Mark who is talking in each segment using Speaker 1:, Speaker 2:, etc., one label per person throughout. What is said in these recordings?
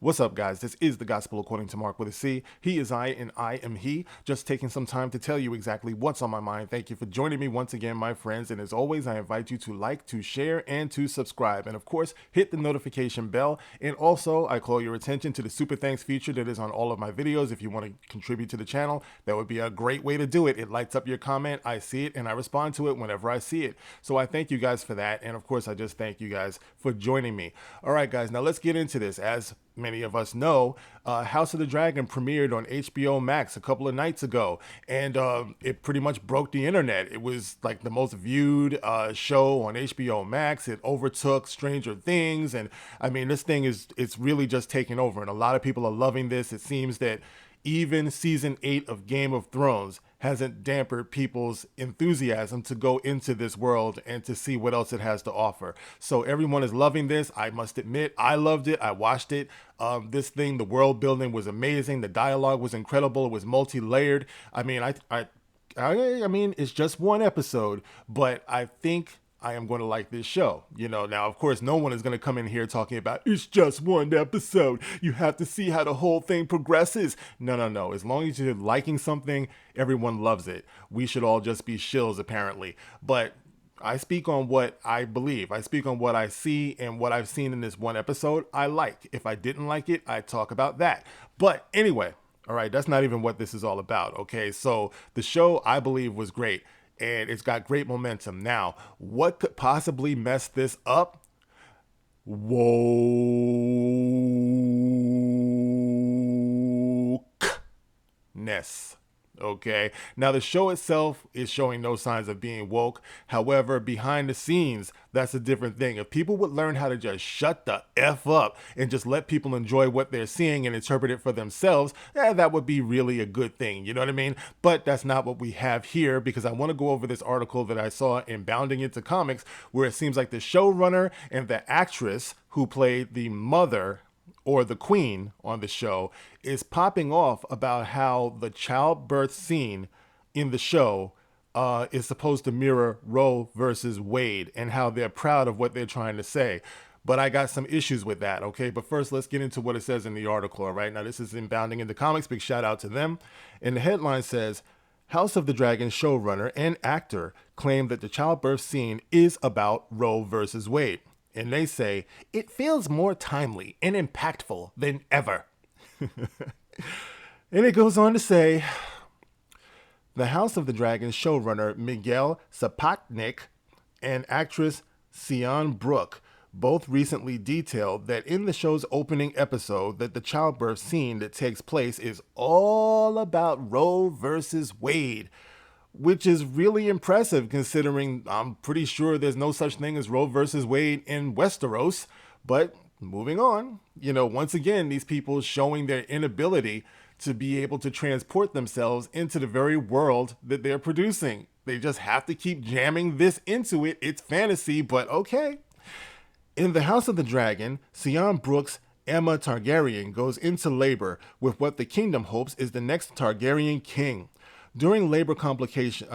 Speaker 1: What's up, guys? This is the Gospel According to Mark with a C. He is I, and I am he. Just taking some time to tell you exactly what's on my mind. Thank you for joining me once again, my friends. And as always, I invite you to like, to share, and to subscribe. And of course, hit the notification bell. And also, I call your attention to the Super Thanks feature that is on all of my videos. If you want to contribute to the channel, that would be a great way to do it. It lights up your comment. I see it, and I respond to it whenever I see it. So I thank you guys for that. And of course, I just thank you guys for joining me. All right, guys, now let's get into this. As many of us know, House of the Dragon premiered on HBO Max a couple of nights ago, and it pretty much broke the internet. It was like the most viewed show on HBO Max. It overtook Stranger Things, and I mean, this thing it's really just taking over, and a lot of people are loving this. It seems that even season 8 of Game of Thrones hasn't dampened people's enthusiasm to go into this world and to see what else it has to offer. So everyone is loving this. I must admit, I loved it. I watched it. This thing, the world building was amazing. The dialogue was incredible. It was multi-layered. I mean, I mean, it's just one episode, but I think I am going to like this show. Now, of course, no one is going to come in here talking about it's just one episode. You have to see how the whole thing progresses. No. As long as you're liking something, everyone loves it. We should all just be shills, apparently. But I speak on what I believe. I speak on what I see, and what I've seen in this one episode, I like. If I didn't like it, I talk about that. But anyway, all right, that's not even what this is all about, okay? So the show, I believe, was great, and it's got great momentum. Now, what could possibly mess this up? Wokeness. Okay, now the show itself is showing no signs of being woke. However, behind the scenes, that's a different thing. If people would learn how to just shut the F up and just let people enjoy what they're seeing and interpret it for themselves, that would be really a good thing. You know what I mean? But that's not what we have here, because I want to go over this article that I saw in Bounding Into Comics, where it seems like the showrunner and the actress who played the mother or the queen on the show is popping off about how the childbirth scene in the show is supposed to mirror Roe versus Wade, and how they're proud of what they're trying to say. But I got some issues with that, okay? But first, let's get into what it says in the article, all right? Now, this is in Bounding Into Comics. Big shout out to them. And the headline says, House of the Dragon showrunner and actor claim that the childbirth scene is about Roe versus Wade. And they say, it feels more timely and impactful than ever. And it goes on to say, the House of the Dragon showrunner Miguel Sapochnik and actress Sian Brooke both recently detailed that in the show's opening episode that the childbirth scene that takes place is all about Roe versus Wade, which is really impressive considering I'm pretty sure there's no such thing as Roe versus Wade in Westeros. But moving on, once again, these people showing their inability to be able to transport themselves into the very world that they're producing. They just have to keep jamming this into it. It's fantasy, but okay. In the House of the Dragon, Sian Brooke's Emma Targaryen goes into labor with what the kingdom hopes is the next Targaryen king. During labor, complications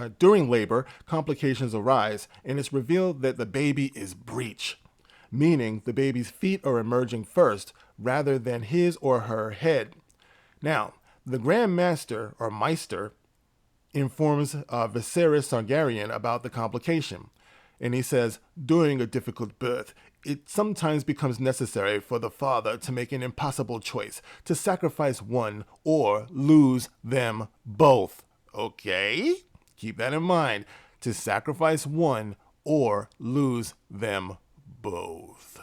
Speaker 1: arise, and it's revealed that the baby is breech, meaning the baby's feet are emerging first rather than his or her head. Now, the Grand Master, or Meister, informs Viserys Targaryen about the complication, and he says, during a difficult birth, it sometimes becomes necessary for the father to make an impossible choice, to sacrifice one or lose them both. Okay, keep that in mind. To sacrifice one or lose them both.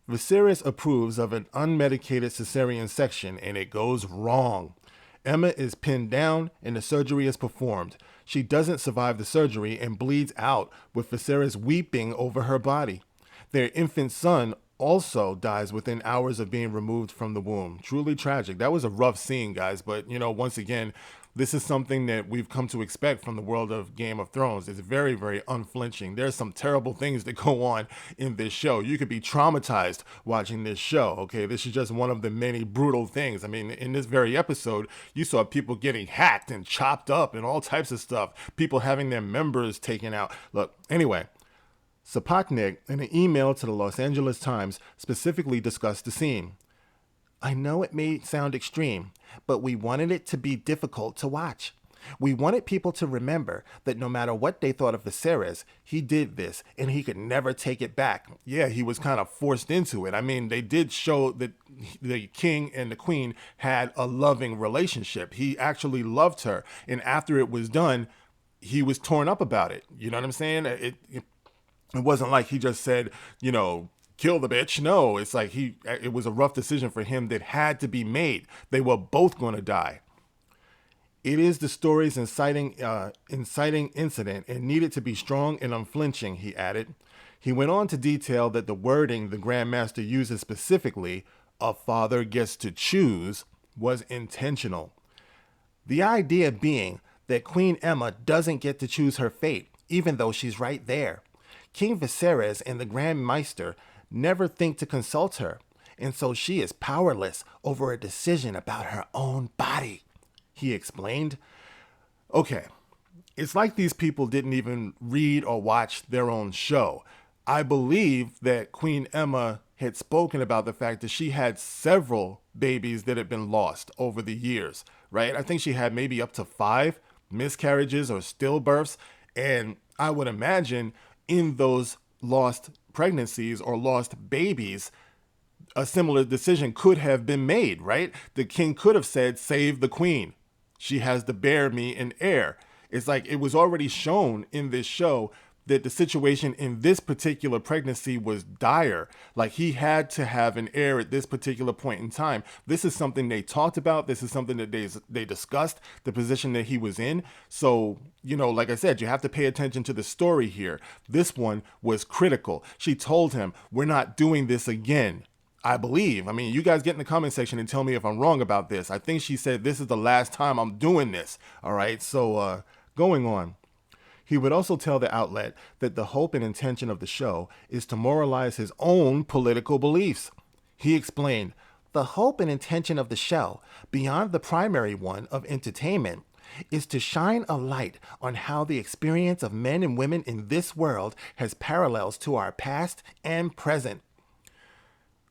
Speaker 1: Viserys approves of an unmedicated cesarean section, and it goes wrong. Emma is pinned down and the surgery is performed. She doesn't survive the surgery and bleeds out, with Viserys weeping over her body. Their infant son also dies within hours of being removed from the womb. Truly tragic. That was a rough scene, guys, but once again, this is something that we've come to expect from the world of Game of Thrones. It's very, very unflinching. There's some terrible things that go on in this show. You could be traumatized watching this show, okay? This is just one of the many brutal things. I mean, in this very episode, you saw people getting hacked and chopped up and all types of stuff. People having their members taken out. Look, anyway, Sapochnik, in an email to the Los Angeles Times, specifically discussed the scene.
Speaker 2: I know it may sound extreme, but we wanted it to be difficult to watch. We wanted people to remember that no matter what they thought of Viserys, he did this and he could never take it back.
Speaker 1: Yeah, he was kind of forced into it. I mean, they did show that the king and the queen had a loving relationship. He actually loved her. And after it was done, he was torn up about it. You know what I'm saying? It wasn't like he just said, kill the bitch. No, it's like it was a rough decision for him that had to be made. They were both going to die. It is the story's inciting incident and needed to be strong and unflinching, he added. He went on to detail that the wording the Grand Master uses specifically, a father gets to choose, was intentional. The idea being that Queen Emma doesn't get to choose her fate, even though she's right there. King Viserys and the Grand Maester never think to consult her, and so she is powerless over a decision about her own body, he explained. Okay, it's like these people didn't even read or watch their own show. I believe that Queen Emma had spoken about the fact that she had several babies that had been lost over the years, right? I think she had maybe up to 5 miscarriages or stillbirths. And I would imagine in those lost pregnancies or lost babies, a similar decision could have been made, right? The king could have said, save the queen. She has to bear me an heir. It's like it was already shown in this show that the situation in this particular pregnancy was dire. Like he had to have an heir at this particular point in time. This is something they talked about. This is something that they discussed, the position that he was in. So, like I said, you have to pay attention to the story here. This one was critical. She told him, we're not doing this again. I believe. I mean, you guys get in the comment section and tell me if I'm wrong about this. I think she said this is the last time I'm doing this. All right. So going on. He would also tell the outlet that the hope and intention of the show is to moralize his own political beliefs. He explained, the hope and intention of the show, beyond the primary one of entertainment, is to shine a light on how the experience of men and women in this world has parallels to our past and present.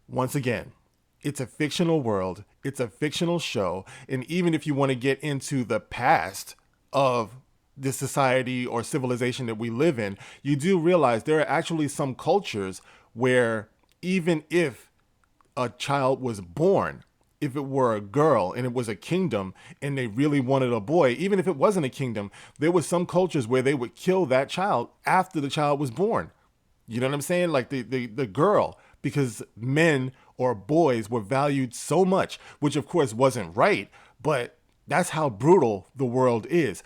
Speaker 1: Once again, it's a fictional world, it's a fictional show, and even if you want to get into the past of the society or civilization that we live in, you do realize there are actually some cultures where even if a child was born, if it were a girl and it was a kingdom and they really wanted a boy, even if it wasn't a kingdom, there were some cultures where they would kill that child after the child was born. You know what I'm saying? Like the girl, because men or boys were valued so much, which of course wasn't right, but that's how brutal the world is.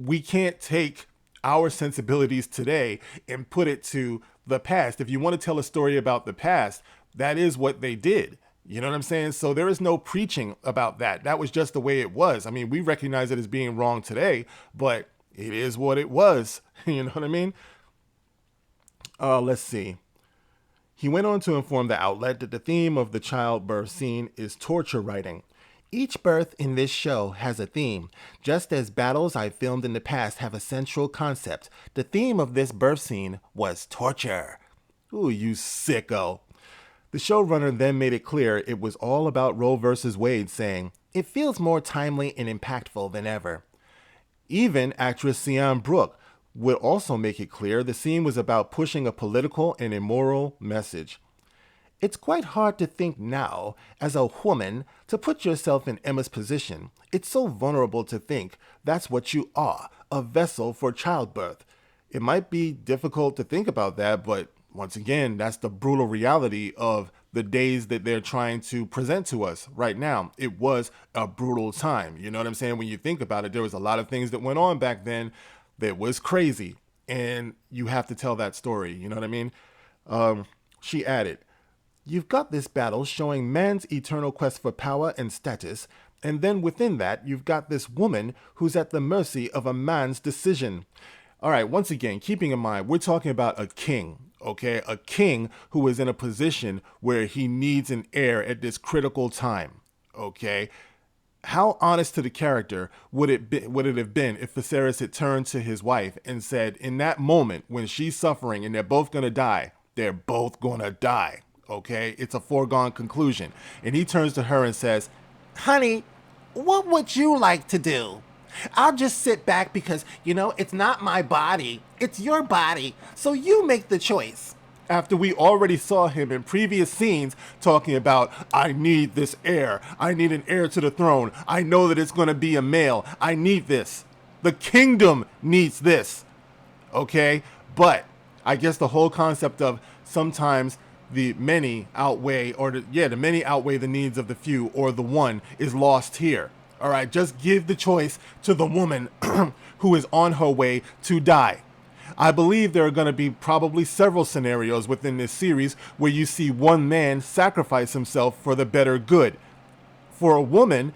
Speaker 1: We can't take our sensibilities today and put it to the past. If you want to tell a story about the past, that is what they did. You know what I'm saying? So there is no preaching about that. That was just the way it was. I mean, we recognize it as being wrong today, but it is what it was. You know what I mean? Let's see. He went on to inform the outlet that the theme of the childbirth scene is torture writing. Each birth in this show has a theme. Just as battles I've filmed in the past have a central concept, the theme of this birth scene was torture. Ooh, you sicko. The showrunner then made it clear it was all about Roe versus Wade, saying, it feels more timely and impactful than ever. Even actress Sian Brooke would also make it clear the scene was about pushing a political and immoral message. It's quite hard to think now, as a woman, to put yourself in Emma's position. It's so vulnerable to think that's what you are, a vessel for childbirth. It might be difficult to think about that, but once again, that's the brutal reality of the days that they're trying to present to us right now. It was a brutal time. You know what I'm saying? When you think about it, there was a lot of things that went on back then that was crazy, and you have to tell that story. You know what I mean? She added, you've got this battle showing man's eternal quest for power and status, and then within that, you've got this woman who's at the mercy of a man's decision. All right, once again, keeping in mind, we're talking about a king, okay? A king who is in a position where he needs an heir at this critical time, okay? How honest to the character would it have been if Viserys had turned to his wife and said, in that moment when she's suffering and they're both gonna die, Okay, it's a foregone conclusion. And he turns to her and says,
Speaker 2: Honey, what would you like to do? I'll just sit back because, it's not my body. It's your body. So you make the choice.
Speaker 1: after we already saw him in previous scenes talking about, I need this heir. I need an heir to the throne. I know that it's going to be a male. I need this. The kingdom needs this. Okay? But I guess the whole concept of sometimes the many outweigh, the many outweigh the needs of the few, or the one is lost here. All right? Just give the choice to the woman who is on her way to die. I believe there are going to be probably several scenarios within this series where you see one man sacrifice himself for the better good. For a woman,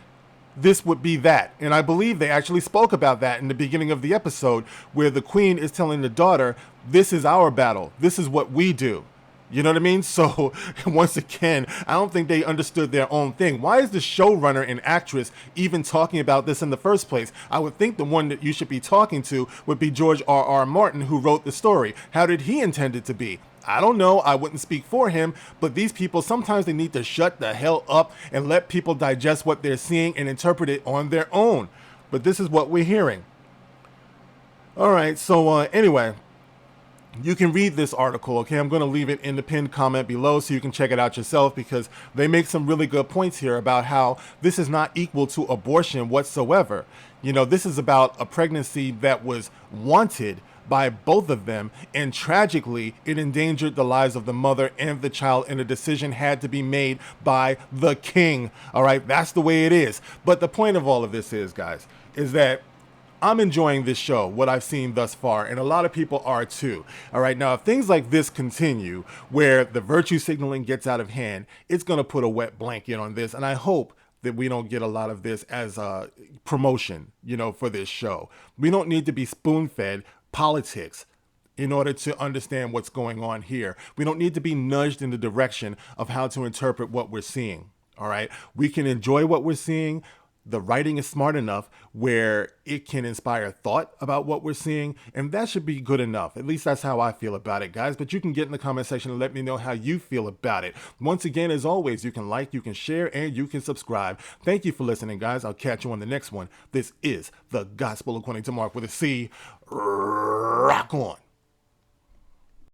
Speaker 1: this would be that. And I believe they actually spoke about that in the beginning of the episode, where the queen is telling the daughter, this is our battle. This is what we do. You know what I mean? So, once again, I don't think they understood their own thing. Why is the showrunner and actress even talking about this in the first place? I would think the one that you should be talking to would be George R.R. Martin, who wrote the story. How did he intend it to be? I don't know. I wouldn't speak for him, but these people, sometimes they need to shut the hell up and let people digest what they're seeing and interpret it on their own. But this is what we're hearing. All right, so anyway, you can read this article, okay? I'm going to leave it in the pinned comment below so you can check it out yourself, because they make some really good points here about how this is not equal to abortion whatsoever. You know, this is about a pregnancy that was wanted by both of them, and tragically, it endangered the lives of the mother and the child, and a decision had to be made by the king. All right, that's the way it is. But the point of all of this is, guys, is that I'm enjoying this show, what I've seen thus far, and a lot of people are too. All right, now if things like this continue, where the virtue signaling gets out of hand, it's going to put a wet blanket on this, and I hope that we don't get a lot of this as a promotion, for this show. We don't need to be spoon-fed politics in order to understand what's going on here. We don't need to be nudged in the direction of how to interpret what we're seeing. All right, we can enjoy what we're seeing. The writing is smart enough where it can inspire thought about what we're seeing, and that should be good enough. At least that's how I feel about it, guys. But you can get in the comment section and let me know how you feel about it. Once again, as always, you can like, you can share, and you can subscribe. Thank you for listening, guys. I'll catch you on the next one. This is The Gospel According to Mark with a C. Rock on.